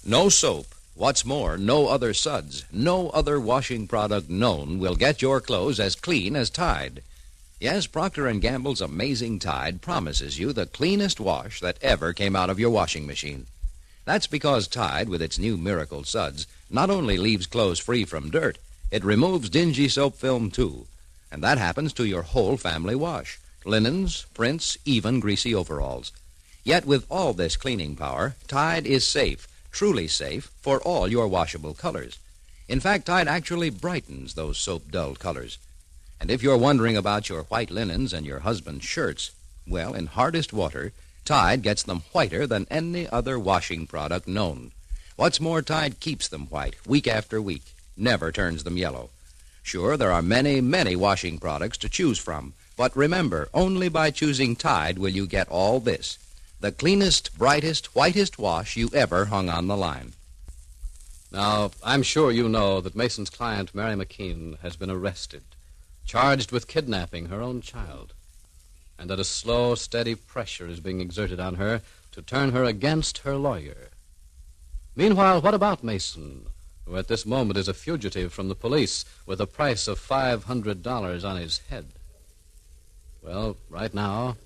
No soap. What's more, no other suds, no other washing product known will get your clothes as clean as Tide. Yes, Procter & Gamble's amazing Tide promises you the cleanest wash that ever came out of your washing machine. That's because Tide, with its new miracle suds, not only leaves clothes free from dirt, it removes dingy soap film, too. And that happens to your whole family wash. Linens, prints, even greasy overalls. Yet with all this cleaning power, Tide is safe, truly safe, for all your washable colors. In fact, Tide actually brightens those soap-dulled colors. And if you're wondering about your white linens and your husband's shirts, well, in hardest water, Tide gets them whiter than any other washing product known. What's more, Tide keeps them white week after week, never turns them yellow. Sure, there are many, many washing products to choose from, but remember, only by choosing Tide will you get all this. The cleanest, brightest, whitest wash you ever hung on the line. Now, I'm sure you know that Mason's client, Mary McKean, has been arrested, charged with kidnapping her own child, and that a slow, steady pressure is being exerted on her to turn her against her lawyer. Meanwhile, what about Mason, who at this moment is a fugitive from the police with a price of $500 on his head? Well, right now,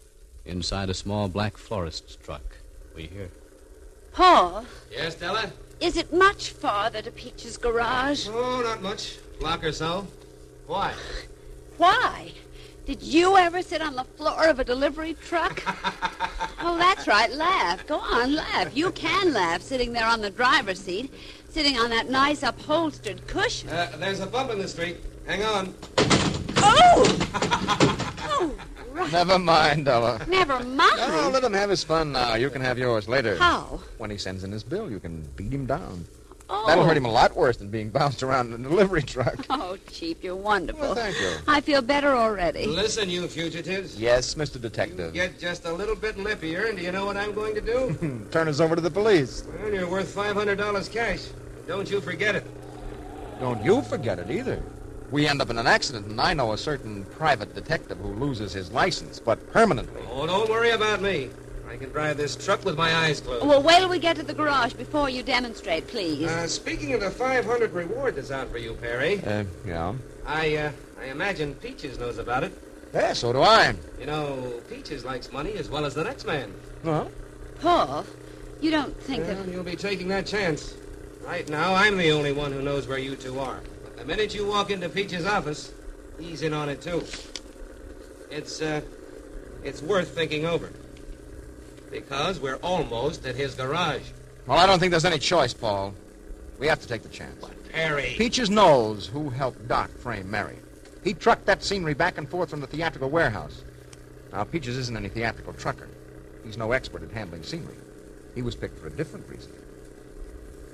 inside a small black florist's truck, we hear. Paul? Yes, Della? Is it much farther to Peach's garage? Oh, not much. Block or so. Why? Why? Did you ever sit on the floor of a delivery truck? Oh, that's right. Laugh. Go on, laugh. You can laugh sitting there on the driver's seat, sitting on that nice upholstered cushion. There's a bump in the street. Hang on. Oh! Oh, right. Never mind, Della. Never mind. No, let him have his fun now. You can have yours later. How? When he sends in his bill, you can beat him down. Oh. That'll hurt him a lot worse than being bounced around in a delivery truck. Oh, Chief, you're wonderful. Well, thank you. I feel better already. Listen, you fugitives. Yes, Mr. Detective. You get just a little bit lippier, and do you know what I'm going to do? Turn us over to the police. Well, you're worth $500 cash. Don't you forget it. Don't you forget it either. We end up in an accident, and I know a certain private detective who loses his license, but permanently. Oh, don't worry about me. I can drive this truck with my eyes closed. Well, wait till we get to the garage before you demonstrate, please. Speaking of the 500 reward that's out for you, Perry. Yeah? I imagine Peaches knows about it. Yeah, so do I. You know, Peaches likes money as well as the next man. Well? Paul, you don't think Well, that... you'll be taking that chance. Right now, I'm the only one who knows where you two are. But the minute you walk into Peaches' office, he's in on it, too. It's worth thinking over. Because we're almost at his garage. Well, I don't think there's any choice, Paul. We have to take the chance. Perry. Peaches knows who helped Doc frame Mary. He trucked that scenery back and forth from the theatrical warehouse. Now, Peaches isn't any theatrical trucker. He's no expert at handling scenery. He was picked for a different reason.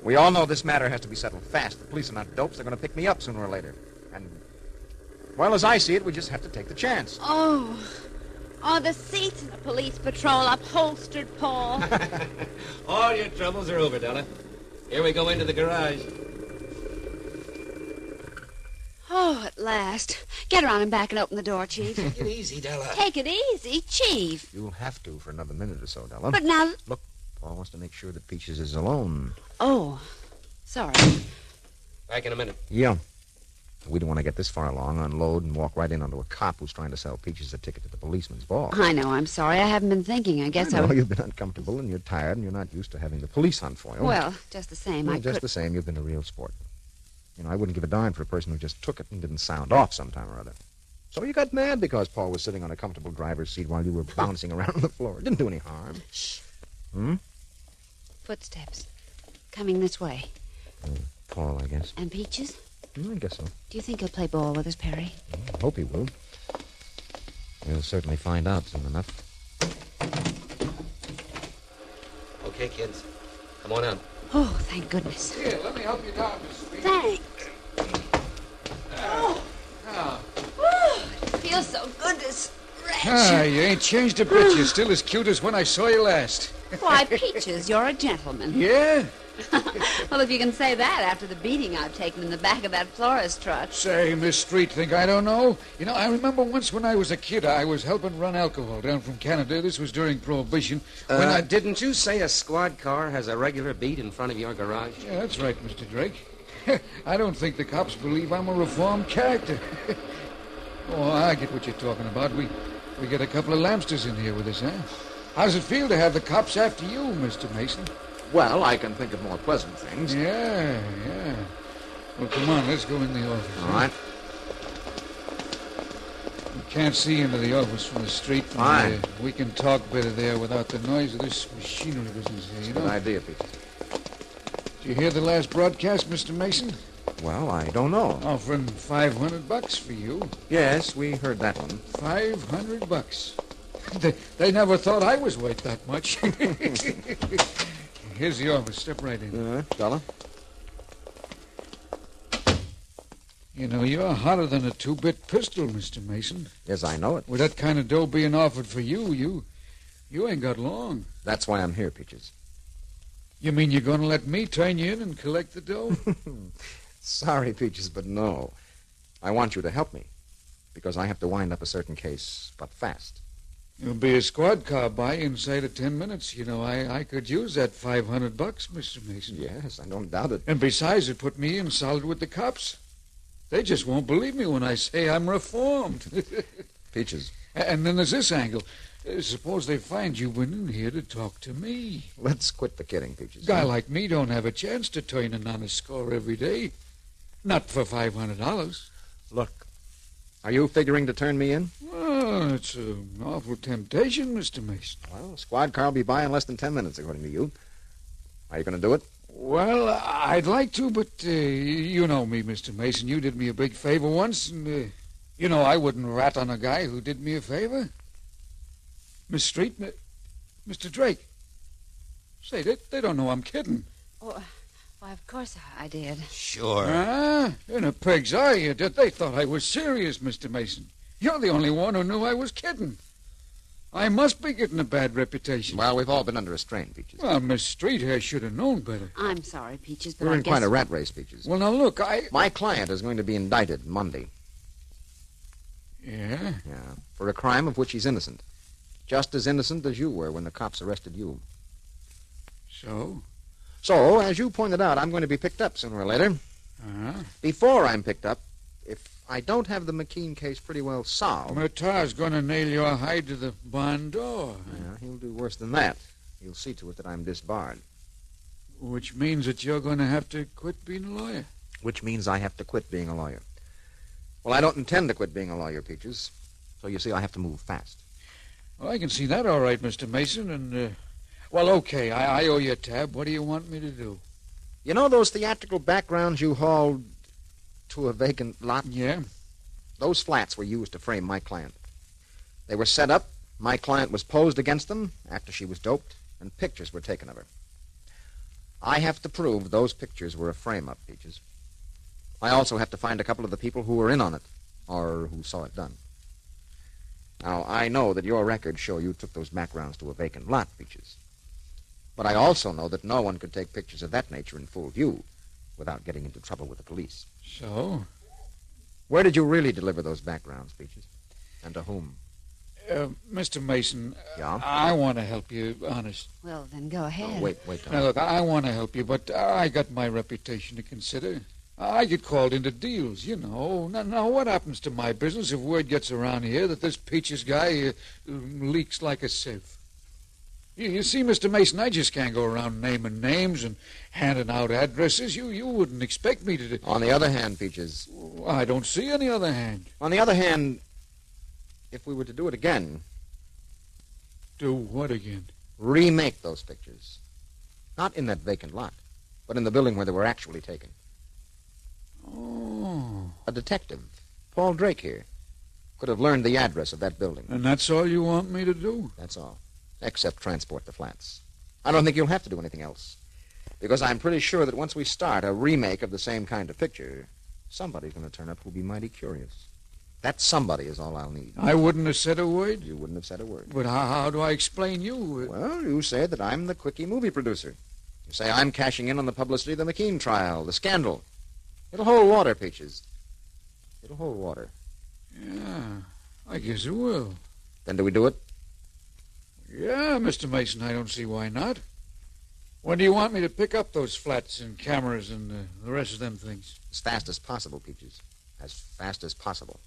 We all know this matter has to be settled fast. The police are not dopes. They're going to pick me up sooner or later. And, well, as I see it, we just have to take the chance. Oh, the seats in the police patrol upholstered, Paul. All your troubles are over, Della. Here we go into the garage. Oh, at last. Get around and back and open the door, Chief. Take it easy, Della. Take it easy, Chief. You'll have to for another minute or so, Della. But now... Look, Paul wants to make sure that Peaches is alone. Oh, sorry. Back in a minute. Yeah. We don't want to get this far along, unload, and walk right in onto a cop who's trying to sell Peaches a ticket to the policeman's ball. I know, I'm sorry. I haven't been thinking. I guess I know you've been uncomfortable, and you're tired, and you're not used to having the police hunt for you. Well, just the same, Well, just the same, you've been a real sport. You know, I wouldn't give a darn for a person who just took it and didn't sound off sometime or other. So you got mad because Paul was sitting on a comfortable driver's seat while you were bouncing around on the floor. It didn't do any harm. Shh. Hmm? Footsteps. Coming this way. Paul, I guess. And Peaches? I guess so. Do you think he'll play ball with us, Perry? I hope he will. We'll certainly find out soon enough. Okay, kids. Come on out. Oh, thank goodness. Here, let me help you down, Miss Sweet. Thanks. Oh, it feels so good to stretch. You ain't changed a bit. You're still as cute as when I saw you last. Why, Peaches, you're a gentleman. Yeah? Well, if you can say that after the beating I've taken in the back of that florist truck. Say, Miss Street, think I don't know? You know, I remember once when I was a kid, I was helping run alcohol down from Canada. This was during Prohibition. When Didn't you say a squad car has a regular beat in front of your garage? Yeah, that's right, Mr. Drake. I don't think the cops believe I'm a reformed character. Oh, I get what you're talking about. We get a couple of Lamsters in here with us, huh? How does it feel to have the cops after you, Mr. Mason? Well, I can think of more pleasant things. Yeah. Well, come on, let's go in the office. All right. You can't see into the office from the street from Fine. here. We can talk better there without the noise of this machinery business here, you Good know? idea, Peter. Did you hear the last broadcast, Mr. Mason? Well, I don't know. Offering $500 for you. Yes, we heard that one. $500. They never thought I was worth that much. Here's the office. Step right in. Fella? You know, you're hotter than a 2-bit pistol, Mr. Mason. Yes, I know it. With that kind of dough being offered for you ain't got long. That's why I'm here, Peaches. You mean you're going to let me turn you in and collect the dough? Sorry, Peaches, but no. I want you to help me. Because I have to wind up a certain case, but fast. There'll be a squad car by inside of 10 minutes. You know, I could use that $500, Mr. Mason. Yes, I don't doubt it. And besides, it put me in solid with the cops. They just won't believe me when I say I'm reformed. Peaches. And then there's this angle. Suppose they find you went in here to talk to me. Let's quit the kidding, Peaches. A guy like me don't have a chance to turn in on a score every day. Not for $500. Look, are you figuring to turn me in? Well, it's an awful temptation, Mr. Mason. Well, the squad car will be by in less than 10 minutes, according to you. Are you going to do it? Well, I'd like to, but you know me, Mr. Mason. You did me a big favor once, and you know I wouldn't rat on a guy who did me a favor. Miss Street, Mr. Drake. Say, they don't know I'm kidding. Oh, why, of course I did. Sure. In a pig's eye, they thought I was serious, Mr. Mason. You're the only one who knew I was kidding. I must be getting a bad reputation. Well, we've all been under a strain, Peaches. Well, Miss Street here should have known better. I'm sorry, Peaches, but We're I in guess... quite a rat race, Peaches. Well, now, look, My client is going to be indicted Monday. Yeah? Yeah, for a crime of which he's innocent. Just as innocent as you were when the cops arrested you. So? So, as you pointed out, I'm going to be picked up sooner or later. Uh-huh. Before I'm picked up, if I don't have the McKean case pretty well solved... Murtaugh's going to nail your hide to the barn door. Yeah, he'll do worse than that. He'll see to it that I'm disbarred. Which means that you're going to have to quit being a lawyer. Which means I have to quit being a lawyer. Well, I don't intend to quit being a lawyer, Peaches. So you see, I have to move fast. Well, I can see that all right, Mr. Mason, and, well, okay, I owe you a tab. What do you want me to do? You know those theatrical backgrounds you hauled to a vacant lot? Yeah? Those flats were used to frame my client. They were set up, my client was posed against them after she was doped, and pictures were taken of her. I have to prove those pictures were a frame-up, Peaches. I also have to find a couple of the people who were in on it, or who saw it done. Now, I know that your records show you took those backgrounds to a vacant lot, Peaches. But I also know that no one could take pictures of that nature in full view without getting into trouble with the police. So? Where did you really deliver those backgrounds, Peaches? And to whom? Mr. Mason, Yeah? I want to help you, honest. Well, then go ahead. Oh, wait, Tom. Now, look, I want to help you, but I got my reputation to consider. I get called into deals, you know. Now, what happens to my business if word gets around here that this Peaches guy leaks like a sieve? You see, Mr. Mason, I just can't go around naming names and handing out addresses. You wouldn't expect me to... On the other hand, Peaches... I don't see any other hand. On the other hand, if we were to do it again... Do what again? Remake those pictures. Not in that vacant lot, but in the building where they were actually taken. Oh. A detective, Paul Drake here, could have learned the address of that building. And that's all you want me to do? That's all. Except transport the flats. I don't think you'll have to do anything else. Because I'm pretty sure that once we start a remake of the same kind of picture, somebody's going to turn up who'll be mighty curious. That somebody is all I'll need. I wouldn't have said a word. You wouldn't have said a word. But how do I explain you? Well, you say that I'm the quickie movie producer. You say I'm cashing in on the publicity of the McKean trial, the scandal. It'll hold water, Peaches. It'll hold water. Yeah, I guess it will. Then do we do it? Yeah, Mr. Mason, I don't see why not. When do you want me to pick up those flats and cameras and the rest of them things? As fast as possible, Peaches. As fast as possible.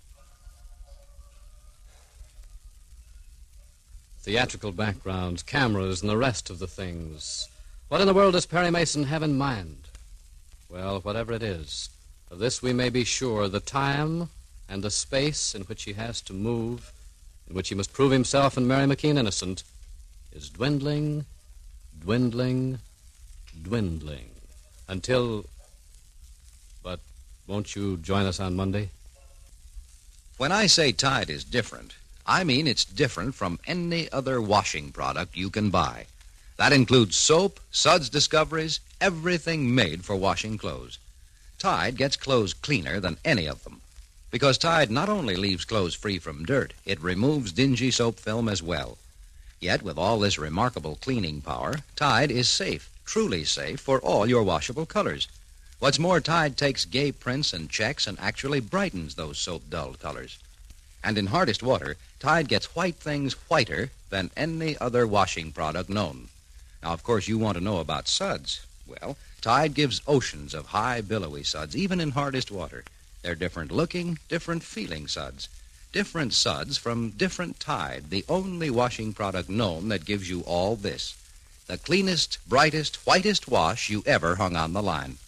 Theatrical backgrounds, cameras, and the rest of the things. What in the world does Perry Mason have in mind? Well, whatever it is, of this we may be sure: the time and the space in which he has to move, in which he must prove himself and Mary McKean innocent, is dwindling, dwindling, dwindling, until... But won't you join us on Monday? When I say Tide is different, I mean it's different from any other washing product you can buy. That includes soap, suds discoveries, everything made for washing clothes. Tide gets clothes cleaner than any of them, because Tide not only leaves clothes free from dirt, it removes dingy soap film as well. Yet, with all this remarkable cleaning power, Tide is safe, truly safe, for all your washable colors. What's more, Tide takes gay prints and checks and actually brightens those soap-dulled colors. And in hardest water, Tide gets white things whiter than any other washing product known. Now, of course, you want to know about suds. Well, Tide gives oceans of high, billowy suds, even in hardest water. They're different looking, different feeling suds. Different suds from different Tide, the only washing product known that gives you all this. The cleanest, brightest, whitest wash you ever hung on the line.